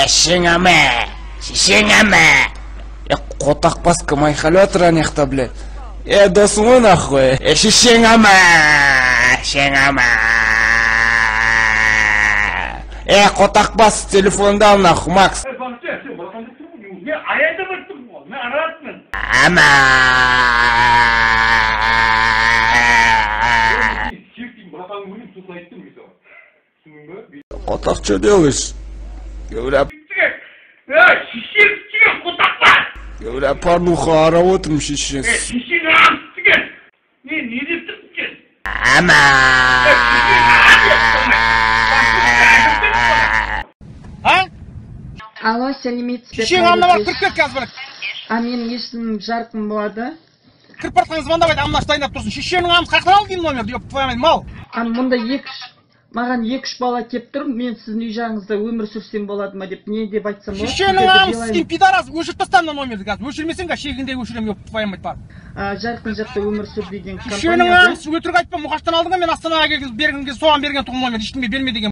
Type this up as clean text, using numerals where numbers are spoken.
Шишенгаме. Котак баска майхали отыр анаяқта, блядь. Досың ғой нахуй. Шишенгаме. Котак бас телефонда ал нахуй, Макс. Котак, что делаешь? Говорят, порнуха работаем сейчас. Алло, сәлеметсіз бе? Шешеңамна бар, кіріп кет қазір. Менің есімім Жарқын болады. Кіріп бартқан звондап амна дайындап тұрсын. Шешеңнің амыз қақыр ал деймін номерді, деп твоя мал. Мұнда маған 2-3 бала кеп тұр, мен сіздің үй жағыңызда өмір сүрсем болады ма деп, не деп айтсам болады? Шешеңнің амыз сізген пидарас, өшіріп тастан номерді қазір. Өшірмесең ға шегінде өшірем, деп твоя мать бар. Жарқын жақта өмір сүр деген компания. Шешеңнің амыз өтірік айтпа, мұқаштан алдың мен Астанаға келген, соған берген тұғын номер, ешкімге берме деген.